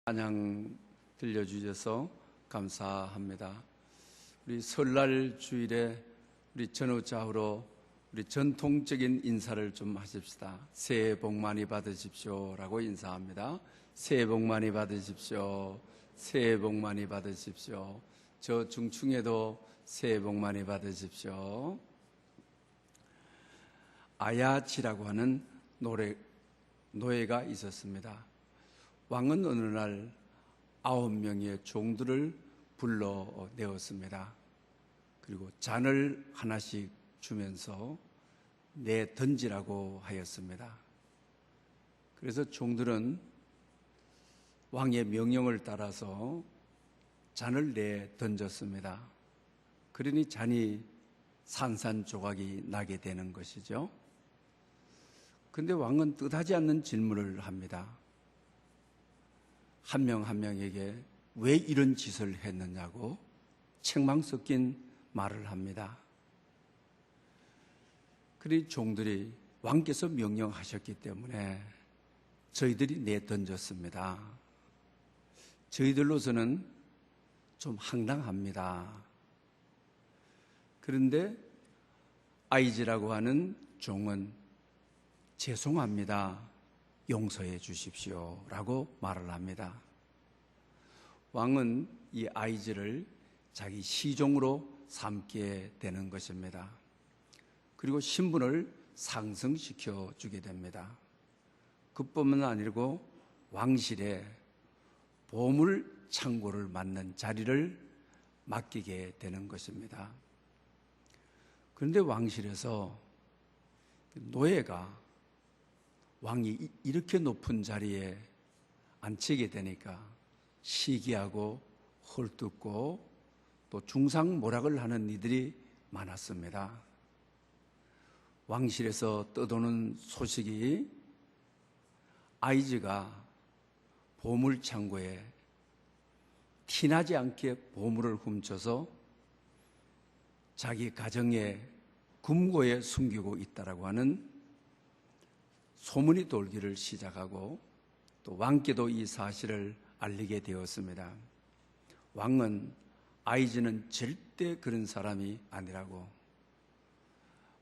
찬양 들려주셔서 감사합니다. 우리 설날 주일에 우리 전후좌우로 우리 전통적인 인사를 좀 하십시다. 새해 복 많이 받으십시오 라고 인사합니다. 새해 복 많이 받으십시오. 새해 복 많이 받으십시오. 저 중충에도 새해 복 많이 받으십시오. 아야지라고 하는 노예가 있었습니다. 왕은 어느 날 9명의 종들을 불러내었습니다. 그리고 잔을 하나씩 주면서 내 던지라고 하였습니다. 그래서 종들은 왕의 명령을 따라서 잔을 내 던졌습니다. 그러니 잔이 산산조각이 나게 되는 것이죠. 그런데 왕은 뜻하지 않는 질문을 합니다. 한 명 한 명에게 왜 이런 짓을 했느냐고 책망 섞인 말을 합니다. 그리 종들이 왕께서 명령하셨기 때문에 저희들이 내던졌습니다. 저희들로서는 좀 황당합니다. 그런데 아이즈라고 하는 종은 죄송합니다. 용서해 주십시오 라고 말을 합니다. 왕은 이 아이즈를 자기 시종으로 삼게 되는 것입니다. 그리고 신분을 상승시켜 주게 됩니다. 그뿐만 아니고 왕실에 보물 창고를 맡는 자리를 맡기게 되는 것입니다. 그런데 왕실에서 노예가 왕이 이렇게 높은 자리에 앉히게 되니까 시기하고 헐뜯고 또 중상모략을 하는 이들이 많았습니다. 왕실에서 떠도는 소식이 아이즈가 보물창고에 티나지 않게 보물을 훔쳐서 자기 가정의 금고에 숨기고 있다라고 하는 소문이 돌기를 시작하고 또 왕께도 이 사실을 알리게 되었습니다. 왕은 아이즈는 절대 그런 사람이 아니라고,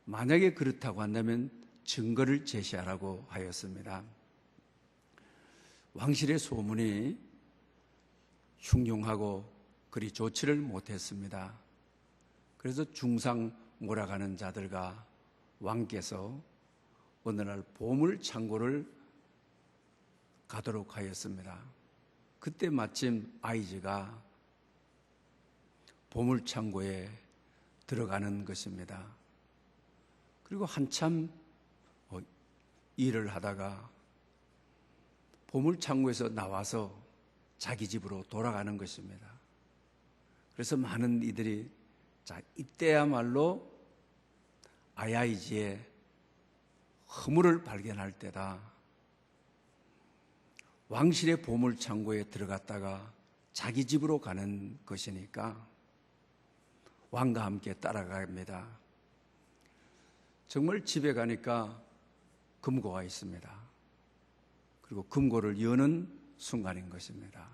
만약에 그렇다고 한다면 증거를 제시하라고 하였습니다. 왕실의 소문이 흉흉하고 그리 좋지를 못했습니다. 그래서 중상모략하는 자들과 왕께서 어느 날 보물 창고를 가도록 하였습니다. 그때 마침 아이즈가 보물 창고에 들어가는 것입니다. 그리고 한참 일을 하다가 보물 창고에서 나와서 자기 집으로 돌아가는 것입니다. 그래서 많은 이들이 이때야말로 아야이즈의 허물을 발견할 때다. 왕실의 보물창고에 들어갔다가 자기 집으로 가는 것이니까 왕과 함께 따라갑니다. 정말 집에 가니까 금고가 있습니다. 그리고 금고를 여는 순간인 것입니다.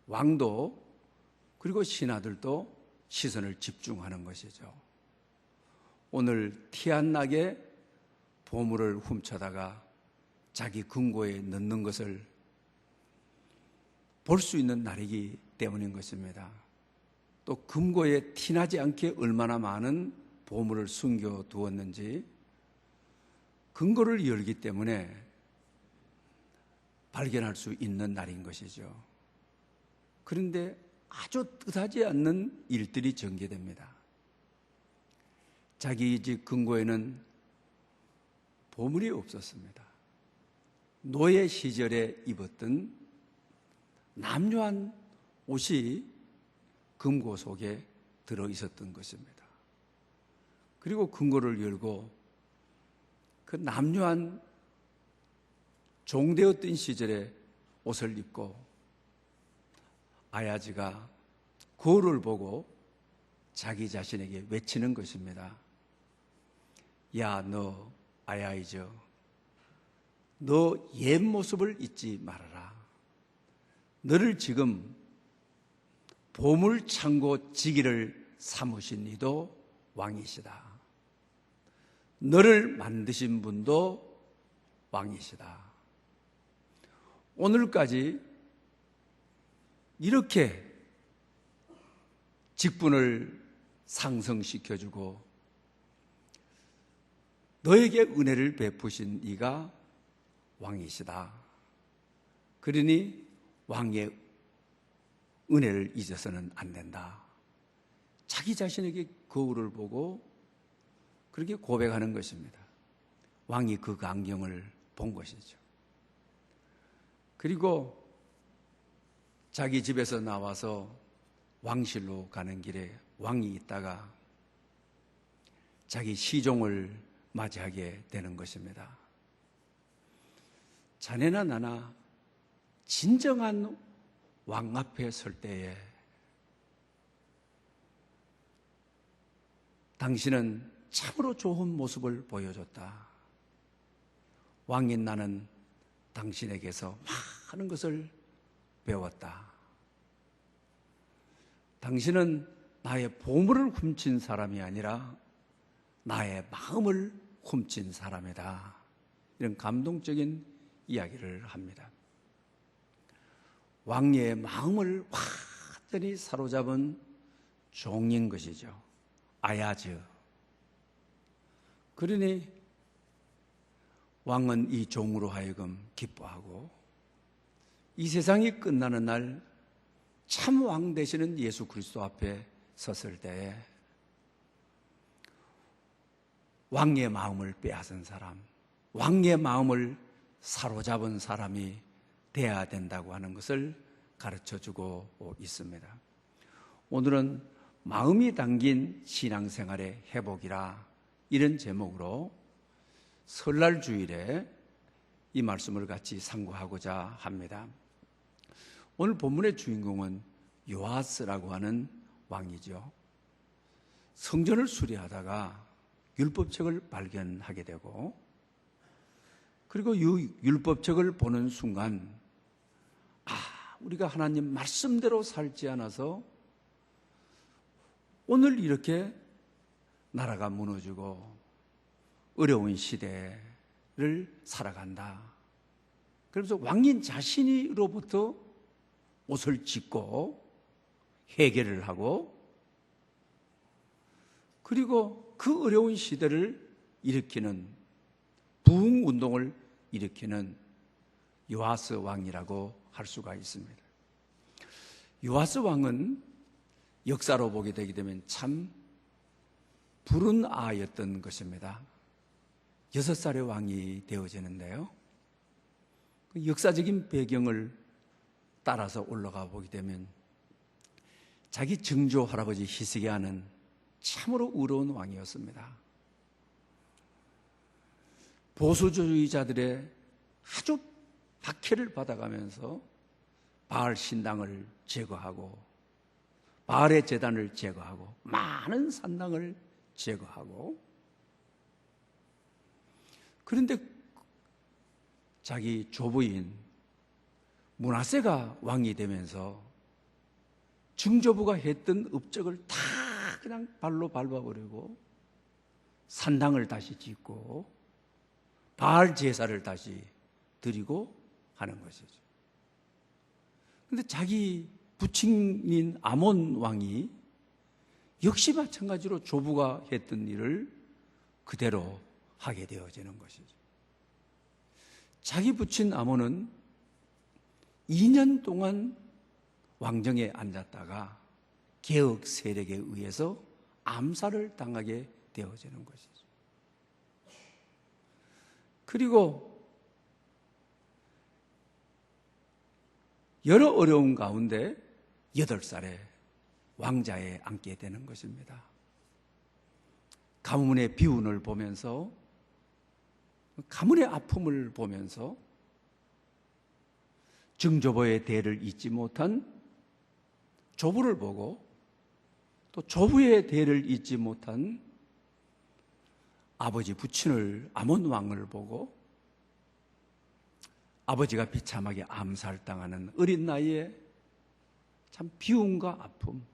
왕도 그리고 신하들도 시선을 집중하는 것이죠. 오늘 티 안 나게 보물을 훔쳐다가 자기 금고에 넣는 것을 볼 수 있는 날이기 때문인 것입니다. 또 금고에 티나지 않게 얼마나 많은 보물을 숨겨두었는지 금고를 열기 때문에 발견할 수 있는 날인 것이죠. 그런데 아주 뜻하지 않는 일들이 전개됩니다. 자기 집 금고에는 보물이 없었습니다. 노예 시절에 입었던 남유한 옷이 금고 속에 들어있었던 것입니다. 그리고 금고를 열고 그 남유한 종되었던 시절에 옷을 입고 아야즈가 거울을 보고 자기 자신에게 외치는 것입니다. 야, 너 아야이즈, 너 옛 모습을 잊지 말아라. 너를 지금 보물창고 지기를 삼으신 이도 왕이시다. 너를 만드신 분도 왕이시다. 오늘까지 이렇게 직분을 상승시켜주고 너에게 은혜를 베푸신 이가 왕이시다. 그러니 왕의 은혜를 잊어서는 안 된다. 자기 자신에게 거울을 보고 그렇게 고백하는 것입니다. 왕이 그 광경을 본 것이죠. 그리고 자기 집에서 나와서 왕실로 가는 길에 왕이 있다가 자기 시종을 맞이하게 되는 것입니다. 자네나 나나 진정한 왕 앞에 설 때에 당신은 참으로 좋은 모습을 보여줬다. 왕인 나는 당신에게서 많은 것을 배웠다. 당신은 나의 보물을 훔친 사람이 아니라 나의 마음을 훔친 사람이다. 이런 감동적인 이야기를 합니다. 왕의 마음을 완전히 사로잡은 종인 것이죠. 아야즈. 그러니 왕은 이 종으로 하여금 기뻐하고 이 세상이 끝나는 날 참 왕 되시는 예수 그리스도 앞에 섰을 때에 왕의 마음을 빼앗은 사람, 왕의 마음을 사로잡은 사람이 되어야 된다고 하는 것을 가르쳐주고 있습니다. 오늘은 마음이 담긴 신앙생활의 회복이라 이런 제목으로 설날 주일에 이 말씀을 같이 상고하고자 합니다. 오늘 본문의 주인공은 요아스라고 하는 왕이죠. 성전을 수리하다가 율법책을 발견하게 되고 그리고 이 율법책을 보는 순간 우리가 하나님 말씀대로 살지 않아서 오늘 이렇게 나라가 무너지고 어려운 시대를 살아간다. 그래서 왕인 자신으로부터 옷을 찢고 회개를 하고 그리고 그 어려운 시대를 일으키는 부흥운동을 일으키는 요아스 왕이라고 할 수가 있습니다. 요아스 왕은 역사로 보게 되게 되면 참 부른 아이였던 것입니다. 6살의 왕이 되어지는데요. 그 역사적인 배경을 따라서 올라가 보게 되면 자기 증조 할아버지 히스기야는 참으로 의로운 왕이었습니다. 보수주의자들의 아주 박해를 받아가면서 바알 신당을 제거하고 바알의 제단을 제거하고 많은 산당을 제거하고 그런데 자기 조부인 므낫세가 왕이 되면서 증조부가 했던 업적을 다 그냥 발로 밟아버리고 산당을 다시 짓고 바알 제사를 다시 드리고 하는 것이죠. 그런데 자기 부친인 아몬 왕이 역시 마찬가지로 조부가 했던 일을 그대로 하게 되어지는 것이죠. 자기 부친 아몬은 2년 동안 왕정에 앉았다가 개혁 세력에 의해서 암살을 당하게 되어지는 것이죠. 그리고 여러 어려운 가운데 8살에 왕자에 앉게 되는 것입니다. 가문의 비운을 보면서 가문의 아픔을 보면서 증조부의 대를 잊지 못한 조부를 보고 또 조부의 대를 잊지 못한 아버지 부친을 아몬 왕을 보고 아버지가 비참하게 암살당하는 어린 나이에 참 비움과 아픔,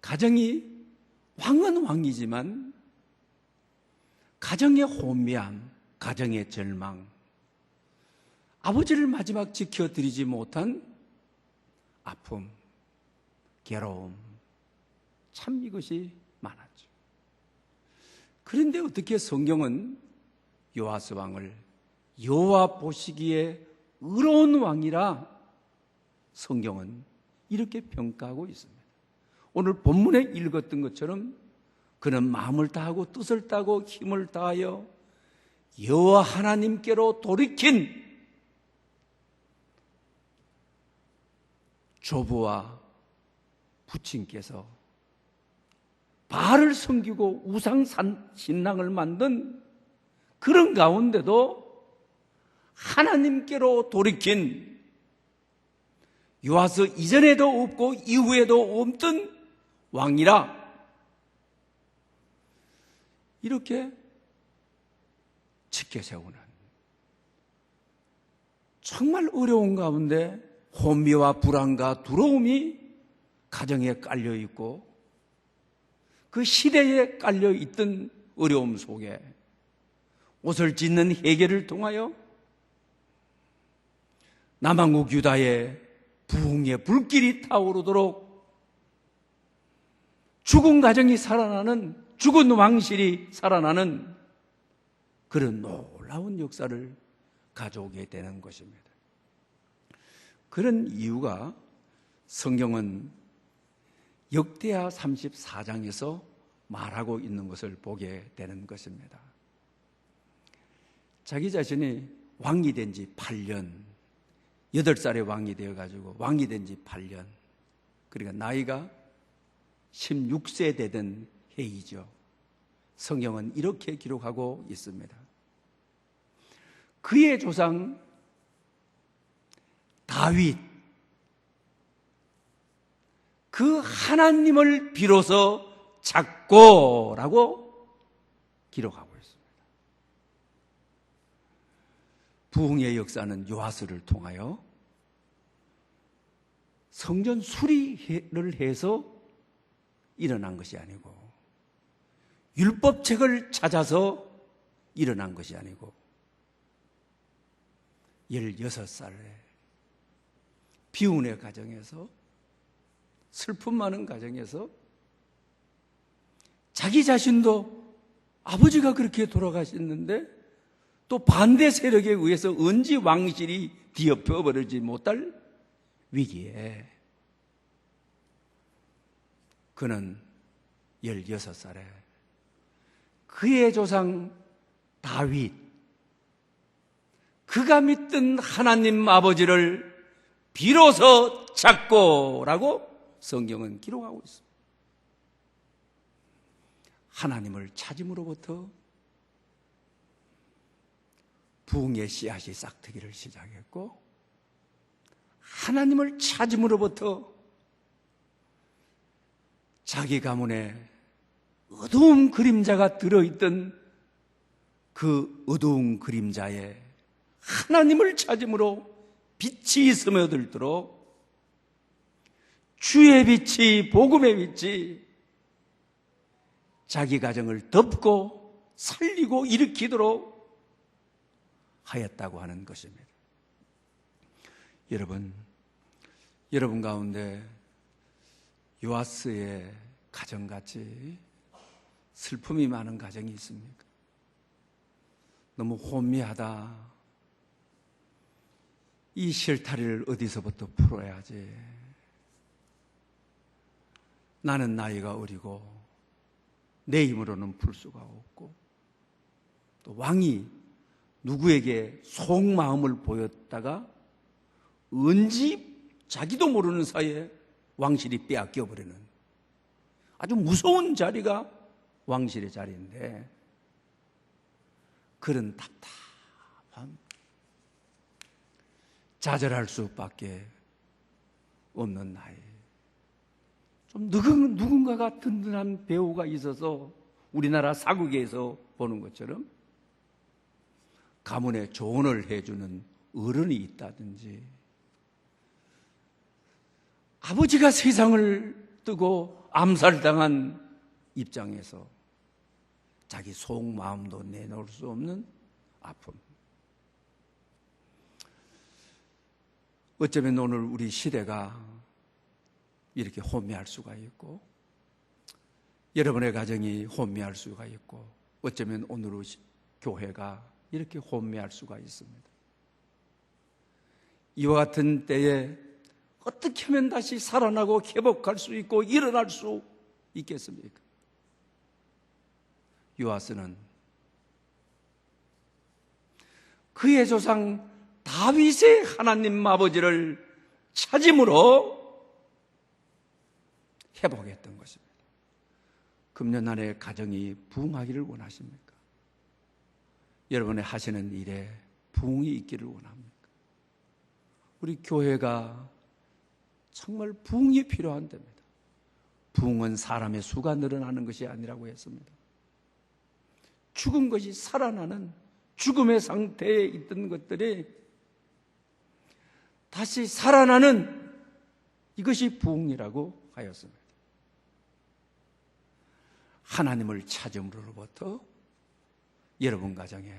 가정이 왕은 왕이지만 가정의 혼미함, 가정의 절망, 아버지를 마지막 지켜드리지 못한 아픔, 괴로움, 참 이것이 많았죠. 그런데 어떻게 성경은 요아스 왕을 여호와 보시기에 의로운 왕이라 성경은 이렇게 평가하고 있습니다. 오늘 본문에 읽었던 것처럼 그는 마음을 다하고 뜻을 다하고 힘을 다하여 여호와 하나님께로 돌이킨 조부와 부친께서 바알을 섬기고 우상 신랑을 만든 그런 가운데도 하나님께로 돌이킨 요아스 이전에도 없고 이후에도 없던 왕이라 이렇게 지켜세우는 정말 어려운 가운데 혼미와 불안과 두려움이 가정에 깔려있고 그 시대에 깔려있던 어려움 속에 옷을 찢는 해결을 통하여 남한국 유다의 부흥의 불길이 타오르도록 죽은 가정이 살아나는, 죽은 왕실이 살아나는 그런 놀라운 역사를 가져오게 되는 것입니다. 그런 이유가 성경은 역대하 34장에서 말하고 있는 것을 보게 되는 것입니다. 자기 자신이 왕이 된 지 8년, 8살에 왕이 되어가지고 왕이 된 지 8년, 그러니까 나이가 16세 되던 해이죠. 성경은 이렇게 기록하고 있습니다. 그의 조상 다윗, 그 하나님을 비로소 찾고라고 기록하고 있습니다. 부흥의 역사는 요아스를 통하여 성전 수리를 해서 일어난 것이 아니고 율법책을 찾아서 일어난 것이 아니고 16살에 비운의 가정에서 슬픔 많은 가정에서 자기 자신도 아버지가 그렇게 돌아가셨는데 또 반대 세력에 의해서 언제 왕실이 뒤엎여 버리지 못할 위기에 그는 16살에 그의 조상 다윗, 그가 믿던 하나님 아버지를 비로소 찾고라고 성경은 기록하고 있습니다. 하나님을 찾음으로부터 부흥의 씨앗이 싹트기를 시작했고 하나님을 찾음으로부터 자기 가문에 어두운 그림자가 들어있던 그 어두운 그림자에 하나님을 찾음으로 빛이 스며들도록 주의 빛이, 복음의 빛이 자기 가정을 덮고 살리고 일으키도록 하였다고 하는 것입니다. 여러분 가운데 요아스의 가정같이 슬픔이 많은 가정이 있습니까? 너무 혼미하다. 이 실타리를 어디서부터 풀어야지. 나는 나이가 어리고 내 힘으로는 풀 수가 없고 또 왕이 누구에게 속마음을 보였다가 언제 자기도 모르는 사이에 왕실이 빼앗겨버리는 아주 무서운 자리가 왕실의 자리인데 그런 답답함, 좌절할 수밖에 없는 나이. 좀 누군가가 든든한 배우가 있어서 우리나라 사극에서 보는 것처럼 가문에 조언을 해주는 어른이 있다든지, 아버지가 세상을 뜨고 암살당한 입장에서 자기 속마음도 내놓을 수 없는 아픔. 어쩌면 오늘 우리 시대가 이렇게 혼미할 수가 있고, 여러분의 가정이 혼미할 수가 있고, 어쩌면 오늘 교회가 이렇게 혼미할 수가 있습니다. 이와 같은 때에 어떻게 하면 다시 살아나고 회복할 수 있고 일어날 수 있겠습니까? 요아스는 그의 조상 다윗의 하나님 아버지를 찾음으로 회복했던 것입니다. 금년 안에 가정이 부흥하기를 원하십니까? 여러분의 하시는 일에 부흥이 있기를 원합니까? 우리 교회가 정말 부흥이 필요한 데입니다. 부흥은 사람의 수가 늘어나는 것이 아니라고 했습니다. 죽은 것이 살아나는, 죽음의 상태에 있던 것들이 다시 살아나는, 이것이 부흥이라고 하였습니다. 하나님을 찾음으로부터 여러분 가정에,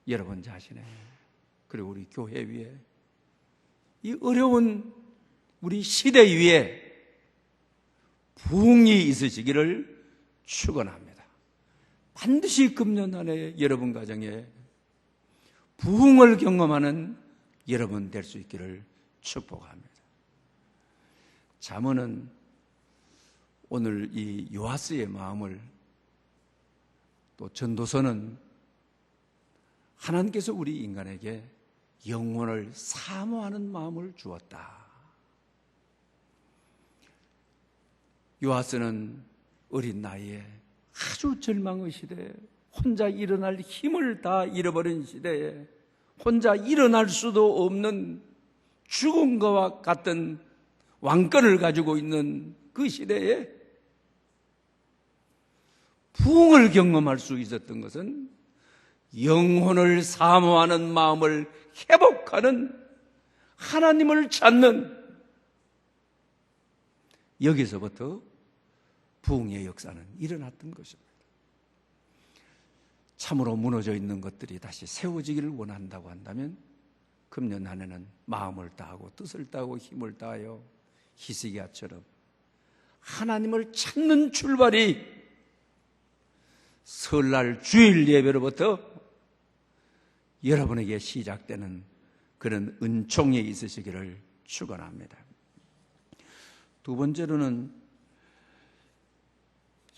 여러분 자신에, 그리고 우리 교회 위에, 이 어려운 우리 시대 위에 부흥이 있으시기를 축원합니다. 반드시 금년 안에 여러분 가정에 부흥을 경험하는 여러분 될 수 있기를 축복합니다. 잠언은 오늘 이 요아스의 마음을, 또 전도서는 하나님께서 우리 인간에게 영혼을 사모하는 마음을 주었다. 요아스는 어린 나이에 아주 절망의 시대에, 혼자 일어날 힘을 다 잃어버린 시대에, 혼자 일어날 수도 없는 죽은 것과 같은 왕권을 가지고 있는 그 시대에 부흥을 경험할 수 있었던 것은 영혼을 사모하는 마음을 회복하는, 하나님을 찾는, 여기서부터 부흥의 역사는 일어났던 것입니다. 참으로 무너져 있는 것들이 다시 세워지기를 원한다고 한다면 금년 한 해는 마음을 다하고 뜻을 다하고 힘을 다하여 히스기야처럼 하나님을 찾는 출발이 설날 주일 예배로부터 여러분에게 시작되는 그런 은총이 있으시기를 축원합니다. 두 번째로는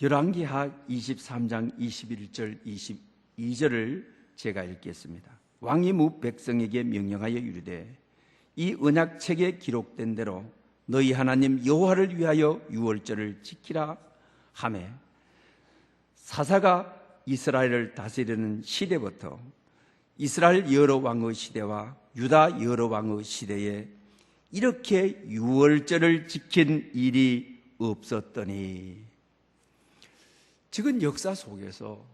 열왕기하 23장 21절 22절을 제가 읽겠습니다. 왕이 무 백성에게 명령하여 이르되 이 언약책에 기록된 대로 너희 하나님 여호와를 위하여 유월절을 지키라 하매, 사사가 이스라엘을 다스리는 시대부터 이스라엘 여러 왕의 시대와 유다 여러 왕의 시대에 이렇게 유월절을 지킨 일이 없었더니, 지금 역사 속에서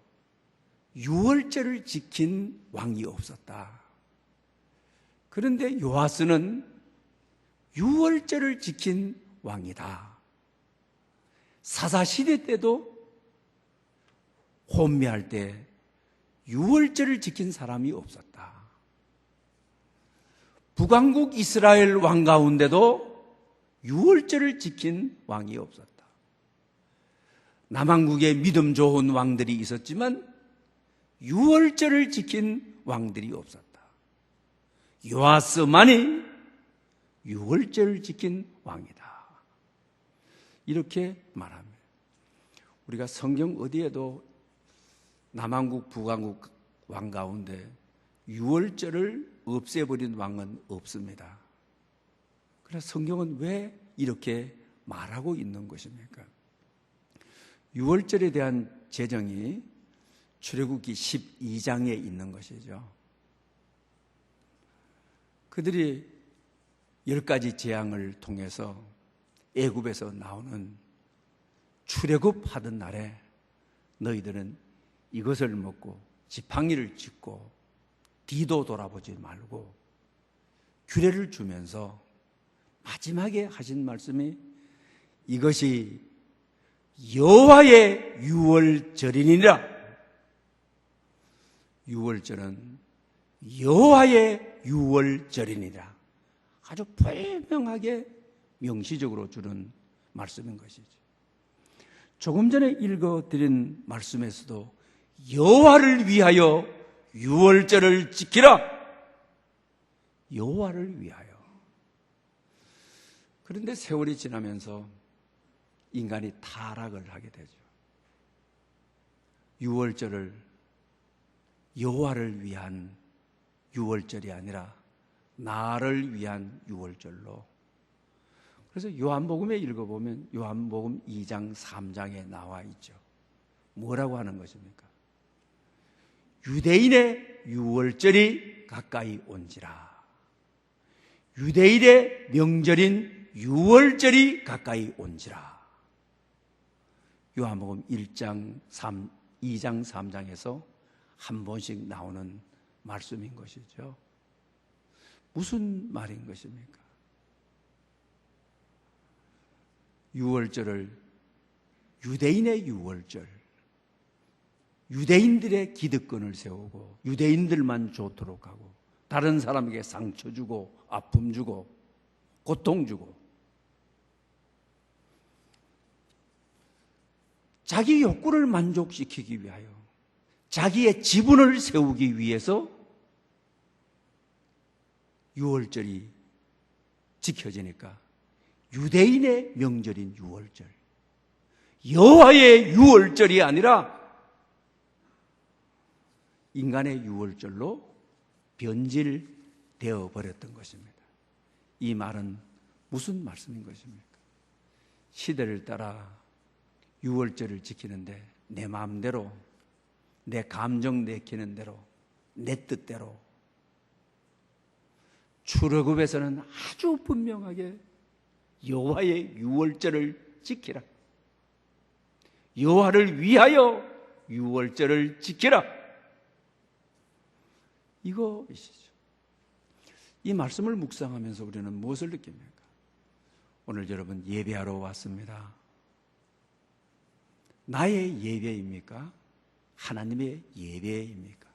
유월절을 지킨 왕이 없었다. 그런데 요아스는 유월절을 지킨 왕이다. 사사시대 때도 혼미할 때 유월절을 지킨 사람이 없었다. 북왕국 이스라엘 왕 가운데도 유월절을 지킨 왕이 없었다. 남왕국에 믿음 좋은 왕들이 있었지만 유월절을 지킨 왕들이 없었다. 요아스만이 유월절을 지킨 왕이다. 이렇게 말합니다. 우리가 성경 어디에도 남왕국, 북왕국 왕 가운데 유월절을 없애버린 왕은 없습니다. 그래서 성경은 왜 이렇게 말하고 있는 것입니까? 유월절에 대한 제정이 출애굽기 12장에 있는 것이죠. 그들이 10가지 재앙을 통해서 애굽에서 나오는 출애굽하던 날에 너희들은 이것을 먹고 지팡이를 짚고 뒤도 돌아보지 말고 규례를 주면서 마지막에 하신 말씀이 이것이 여호와의 유월절이니라. 유월절은 여호와의 유월절이니라. 아주 분명하게 명시적으로 주는 말씀인 것이죠. 조금 전에 읽어드린 말씀에서도 여호와를 위하여 유월절을 지키라. 여호와를 위하여. 그런데 세월이 지나면서 인간이 타락을 하게 되죠. 유월절을 여호와를 위한 유월절이 아니라 나를 위한 유월절로. 그래서 요한복음에 읽어보면 요한복음 2장 3장에 나와 있죠. 뭐라고 하는 것입니까? 유대인의 유월절이 가까이 온지라. 유대인의 명절인 유월절이 가까이 온지라. 요한복음 2장 3장에서 한 번씩 나오는 말씀인 것이죠. 무슨 말인 것입니까? 유월절을 유대인의 유월절, 유대인들의 기득권을 세우고 유대인들만 좋도록 하고 다른 사람에게 상처 주고 아픔 주고 고통 주고 자기 욕구를 만족시키기 위하여 자기의 지분을 세우기 위해서 유월절이 지켜지니까 유대인의 명절인 유월절, 여호와의 유월절이 아니라 인간의 유월절로 변질되어 버렸던 것입니다. 이 말은 무슨 말씀인 것입니까? 시대를 따라 유월절을 지키는데 내 마음대로, 내 감정 내키는 대로, 내 뜻대로. 출애굽에서는 아주 분명하게 여호와의 유월절을 지키라. 여호와를 위하여 유월절을 지키라. 이거이시죠. 이 말씀을 묵상하면서 우리는 무엇을 느낍니까? 오늘 여러분 예배하러 왔습니다. 나의 예배입니까? 하나님의 예배입니까?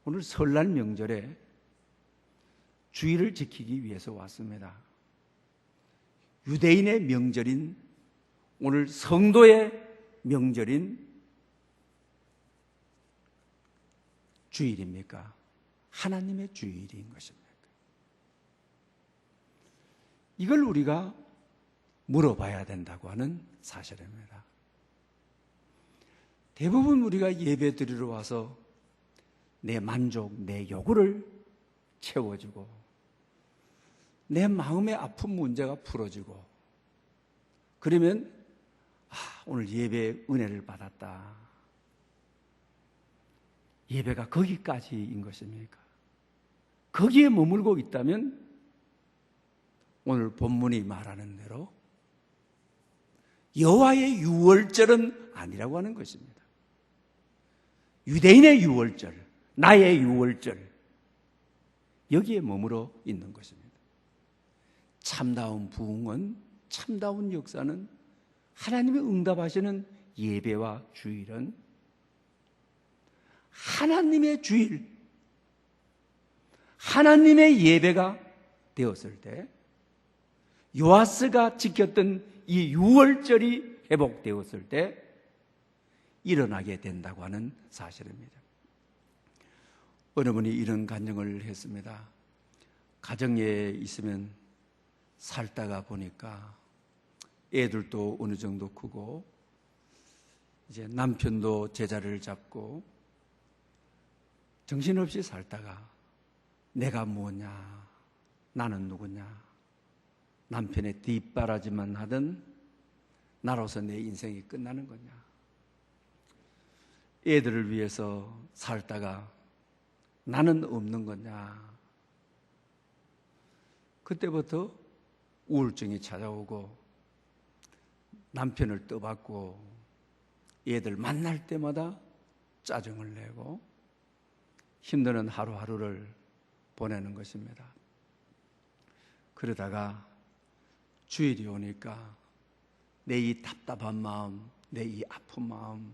오늘 설날 명절에 주일을 지키기 위해서 왔습니다. 유대인의 명절인 오늘 성도의 명절인 주일입니까? 하나님의 주일인 것입니까? 이걸 우리가 물어봐야 된다고 하는 사실입니다. 대부분 우리가 예배 드리러 와서 내 만족, 내 요구를 채워주고 내 마음의 아픈 문제가 풀어지고 그러면 오늘 예배의 은혜를 받았다. 예배가 거기까지인 것입니까? 거기에 머물고 있다면 오늘 본문이 말하는 대로 여호와의 유월절은 아니라고 하는 것입니다. 유대인의 유월절, 나의 유월절, 여기에 머물러 있는 것입니다. 참다운 부흥은, 참다운 역사는, 하나님이 응답하시는 예배와 주일은 하나님의 주일, 하나님의 예배가 되었을 때 요아스가 지켰던 이 유월절이 회복되었을 때 일어나게 된다고 하는 사실입니다. 어느 분이 이런 간증을 했습니다. 가정에 있으면 살다가 보니까 애들도 어느 정도 크고 이제 남편도 제자리를 잡고 정신없이 살다가 내가 뭐냐, 나는 누구냐, 남편의 뒷바라지만 하던 나로서 내 인생이 끝나는 거냐, 애들을 위해서 살다가 나는 없는 거냐. 그때부터 우울증이 찾아오고 남편을 떠받고 애들 만날 때마다 짜증을 내고 힘드는 하루하루를 보내는 것입니다. 그러다가 주일이 오니까 내 이 답답한 마음, 내 이 아픈 마음,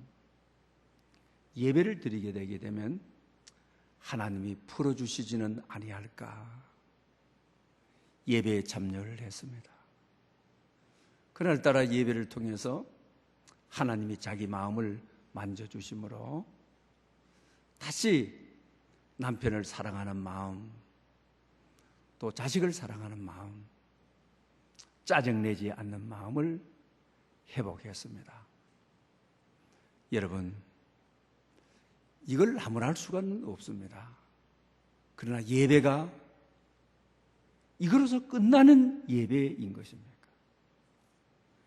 예배를 드리게 되게 되면 하나님이 풀어주시지는 아니할까 예배에 참여를 했습니다. 그날따라 예배를 통해서 하나님이 자기 마음을 만져주심으로 다시 남편을 사랑하는 마음, 또 자식을 사랑하는 마음, 짜증내지 않는 마음을 회복했습니다. 여러분, 이걸 나무랄 수가 없습니다. 그러나 예배가 이거로서 끝나는 예배인 것입니까?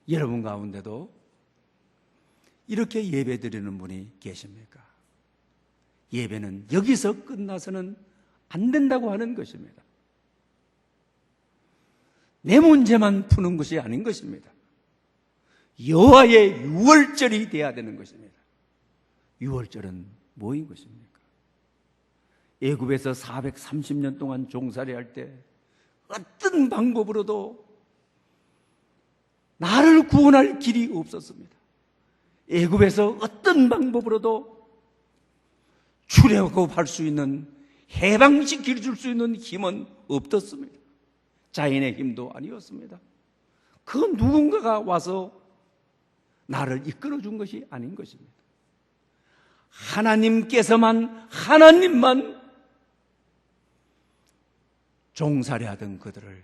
여러분 가운데도 이렇게 예배 드리는 분이 계십니까? 예배는 여기서 끝나서는 안 된다고 하는 것입니다. 내 문제만 푸는 것이 아닌 것입니다. 여호와의 유월절이 돼야 되는 것입니다. 유월절은 뭐인 것입니까? 애굽에서 430년 동안 종살이할 때 어떤 방법으로도 나를 구원할 길이 없었습니다. 애굽에서 어떤 방법으로도 출애굽할 수 있는, 해방시켜 줄 수 있는 힘은 없었습니다. 자연의 힘도 아니었습니다. 그 누군가가 와서 나를 이끌어 준 것이 아닌 것입니다. 하나님만 종살이하던 그들을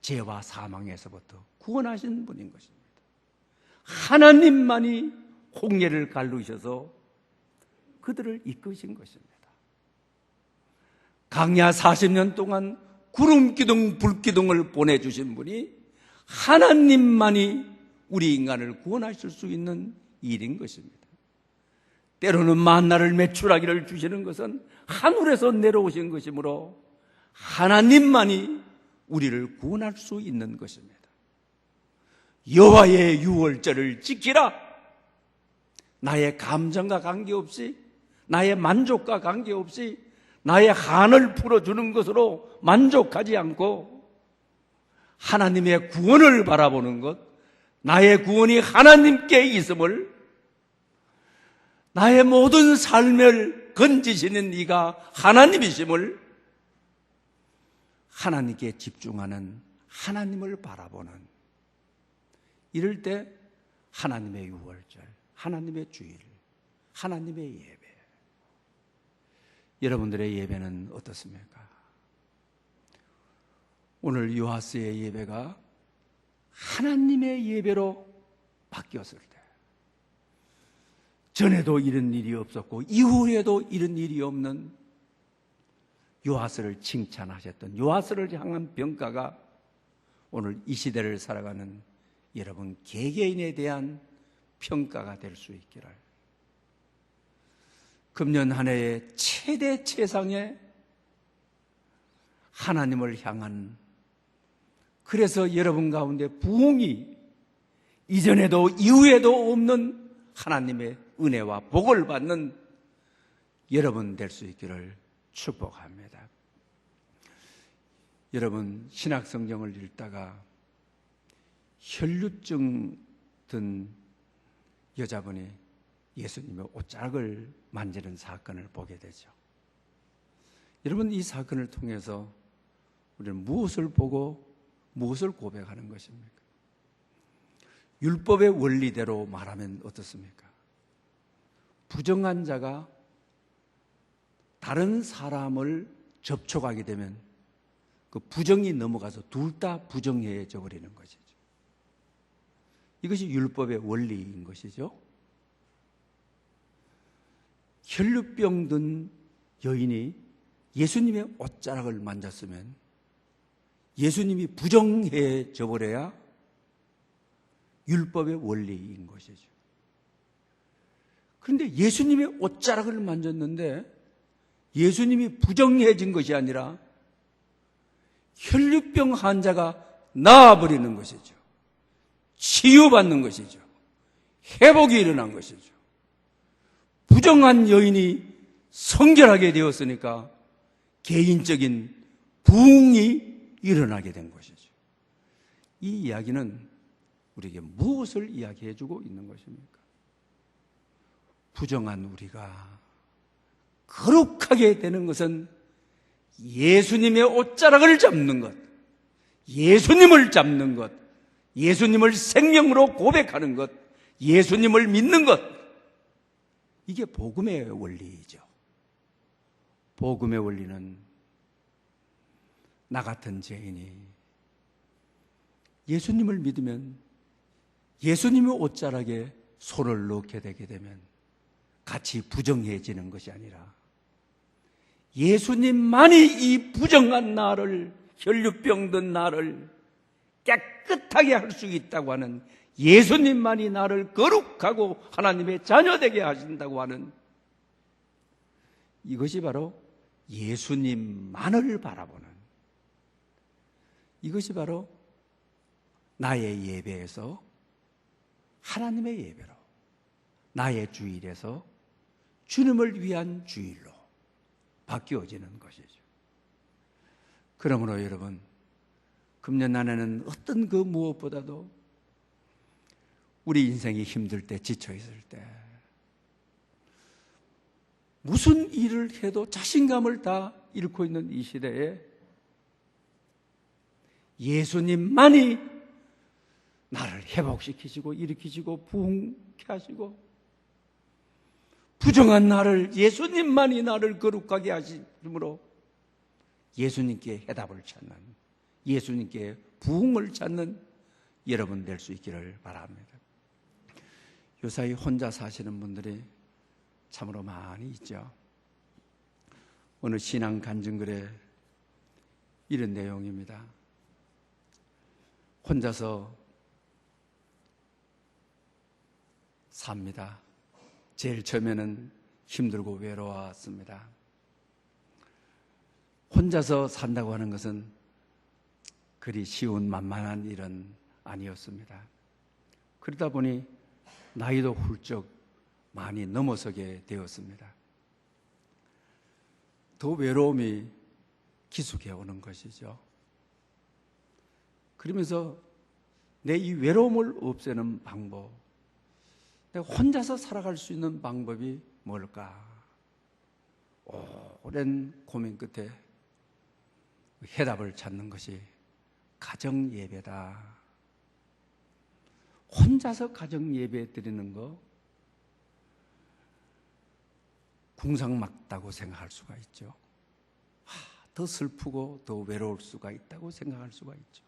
죄와 사망에서부터 구원하신 분인 것입니다. 하나님만이 홍해를 갈르셔서 그들을 이끄신 것입니다. 강야 40년 동안 구름기둥, 불기둥을 보내주신 분이 하나님만이 우리 인간을 구원하실 수 있는 일인 것입니다. 때로는 만나를 메추라기를 주시는 것은 하늘에서 내려오신 것이므로 하나님만이 우리를 구원할 수 있는 것입니다. 여호와의 유월절을 지키라. 나의 감정과 관계없이, 나의 만족과 관계없이 나의 한을 풀어주는 것으로 만족하지 않고 하나님의 구원을 바라보는 것, 나의 구원이 하나님께 있음을, 나의 모든 삶을 건지시는 이가 하나님이심을, 하나님께 집중하는, 하나님을 바라보는, 이럴 때 하나님의 유월절, 하나님의 주일, 하나님의 예배. 여러분들의 예배는 어떻습니까? 오늘 요하스의 예배가 하나님의 예배로 바뀌었을 때, 전에도 이런 일이 없었고 이후에도 이런 일이 없는 요하스를 칭찬하셨던, 요하스를 향한 평가가 오늘 이 시대를 살아가는 여러분 개개인에 대한 평가가 될 수 있기를, 금년 한 해의 최대 최상의 하나님을 향한, 그래서 여러분 가운데 부흥이 이전에도 이후에도 없는 하나님의 은혜와 복을 받는 여러분 될 수 있기를 축복합니다. 여러분, 신약성경을 읽다가 혈루증 든 여자분이 예수님의 옷자락을 만지는 사건을 보게 되죠. 여러분, 이 사건을 통해서 우리는 무엇을 보고 무엇을 고백하는 것입니까? 율법의 원리대로 말하면 어떻습니까? 부정한 자가 다른 사람을 접촉하게 되면 그 부정이 넘어가서 둘 다 부정해져 버리는 것이죠. 이것이 율법의 원리인 것이죠. 혈루병 든 여인이 예수님의 옷자락을 만졌으면 예수님이 부정해져 버려야 율법의 원리인 것이죠. 그런데 예수님의 옷자락을 만졌는데 예수님이 부정해진 것이 아니라 혈루병 환자가 나아버리는 것이죠. 치유받는 것이죠. 회복이 일어난 것이죠. 부정한 여인이 성결하게 되었으니까 개인적인 부흥이 일어나게 된 것이죠. 이 이야기는 우리에게 무엇을 이야기해 주고 있는 것입니까? 부정한 우리가 거룩하게 되는 것은 예수님의 옷자락을 잡는 것, 예수님을 잡는 것, 예수님을 생명으로 고백하는 것, 예수님을 믿는 것, 이게 복음의 원리이죠. 복음의 원리는 나 같은 죄인이 예수님을 믿으면 예수님의 옷자락에 손을 넣게 되게 되면 같이 부정해지는 것이 아니라 예수님만이 이 부정한 나를, 혈류병 든 나를 깨끗하게 할 수 있다고 하는, 예수님만이 나를 거룩하고 하나님의 자녀되게 하신다고 하는, 이것이 바로 예수님만을 바라보는, 이것이 바로 나의 예배에서 하나님의 예배로, 나의 주일에서 주님을 위한 주일로 바뀌어지는 것이죠. 그러므로 여러분, 금년 안에는 어떤 그 무엇보다도 우리 인생이 힘들 때, 지쳐 있을 때, 무슨 일을 해도 자신감을 다 잃고 있는 이 시대에 예수님만이 나를 회복시키시고 일으키시고 부흥케 하시고, 부정한 나를, 예수님만이 나를 거룩하게 하심으로 예수님께 해답을 찾는, 예수님께 부흥을 찾는 여러분 될 수 있기를 바랍니다. 요사이 혼자 사시는 분들이 참으로 많이 있죠. 어느 신앙 간증글에 이런 내용입니다. 혼자서 삽니다. 제일 처음에는 힘들고 외로웠습니다. 혼자서 산다고 하는 것은 그리 쉬운 만만한 일은 아니었습니다. 그러다 보니 나이도 훌쩍 많이 넘어서게 되었습니다. 더 외로움이 기숙해 오는 것이죠. 그러면서 내 이 외로움을 없애는 방법, 내가 혼자서 살아갈 수 있는 방법이 뭘까? 오랜 고민 끝에 해답을 찾는 것이 가정 예배다. 혼자서 가정 예배 드리는 거 궁상맞다고 생각할 수가 있죠. 더 슬프고 더 외로울 수가 있다고 생각할 수가 있죠.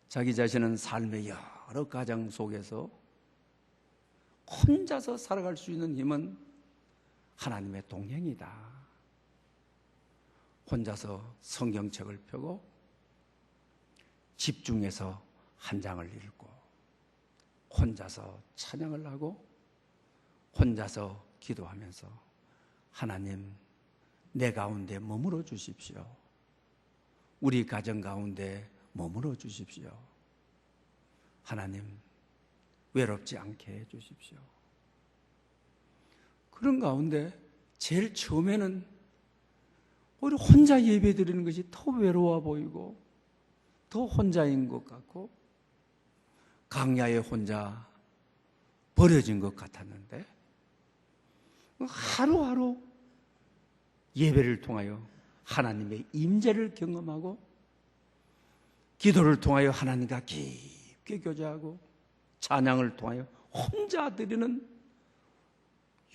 자기 자신은 삶의 여러 가장 속에서 혼자서 살아갈 수 있는 힘은 하나님의 동행이다. 혼자서 성경책을 펴고 집중해서 한 장을 읽고, 혼자서 찬양을 하고, 혼자서 기도하면서 하나님, 내 가운데 머물러 주십시오. 우리 가정 가운데 머물러 주십시오. 하나님, 외롭지 않게 해 주십시오. 그런 가운데 제일 처음에는 오히려 혼자 예배 드리는 것이 더 외로워 보이고 더 혼자인 것 같고 강야에 혼자 버려진 것 같았는데, 하루하루 예배를 통하여 하나님의 임재를 경험하고 기도를 통하여 하나님과 깊게 교제하고 찬양을 통하여 혼자 드리는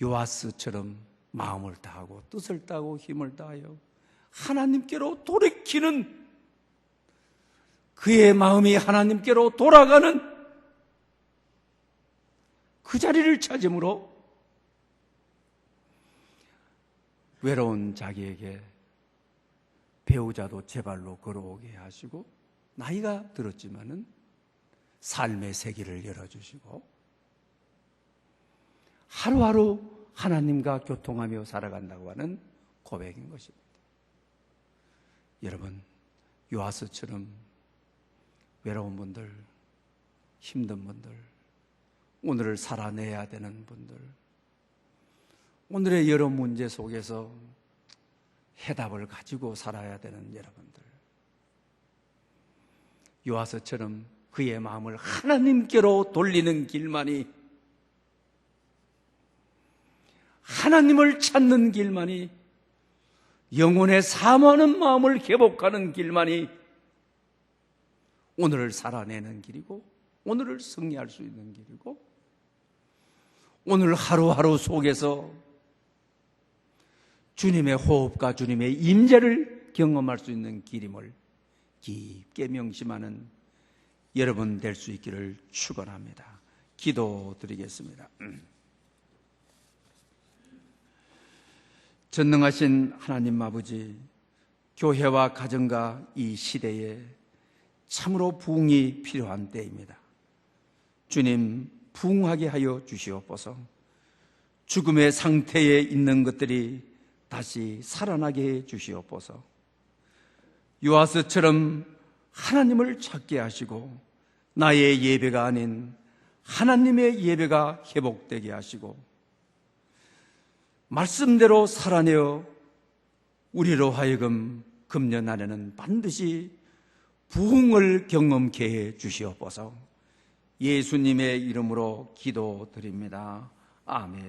요아스처럼 마음을 다하고 뜻을 다하고 힘을 다하여 하나님께로 돌이키는, 그의 마음이 하나님께로 돌아가는 그 자리를 찾음으로 외로운 자기에게 배우자도 제 발로 걸어오게 하시고, 나이가 들었지만은 삶의 세계를 열어주시고 하루하루 하나님과 교통하며 살아간다고 하는 고백인 것입니다. 여러분, 요아스처럼 외로운 분들, 힘든 분들, 오늘을 살아내야 되는 분들, 오늘의 여러 문제 속에서 해답을 가지고 살아야 되는 여러분들, 요아서처럼 그의 마음을 하나님께로 돌리는 길만이, 하나님을 찾는 길만이, 영혼의 사모하는 마음을 회복하는 길만이 오늘을 살아내는 길이고, 오늘을 승리할 수 있는 길이고, 오늘 하루하루 속에서 주님의 호흡과 주님의 임재를 경험할 수 있는 길임을 깊게 명심하는 여러분 될 수 있기를 축원합니다. 기도드리겠습니다. 전능하신 하나님 아버지, 교회와 가정과 이 시대에 참으로 부흥이 필요한 때입니다. 주님, 부흥하게 하여 주시옵소서. 죽음의 상태에 있는 것들이 다시 살아나게 해 주시옵소서. 요아서처럼 하나님을 찾게 하시고 나의 예배가 아닌 하나님의 예배가 회복되게 하시고 말씀대로 살아내어 우리로 하여금 금년 안에는 반드시 부흥을 경험케 해 주시옵소서. 예수님의 이름으로 기도드립니다. 아멘.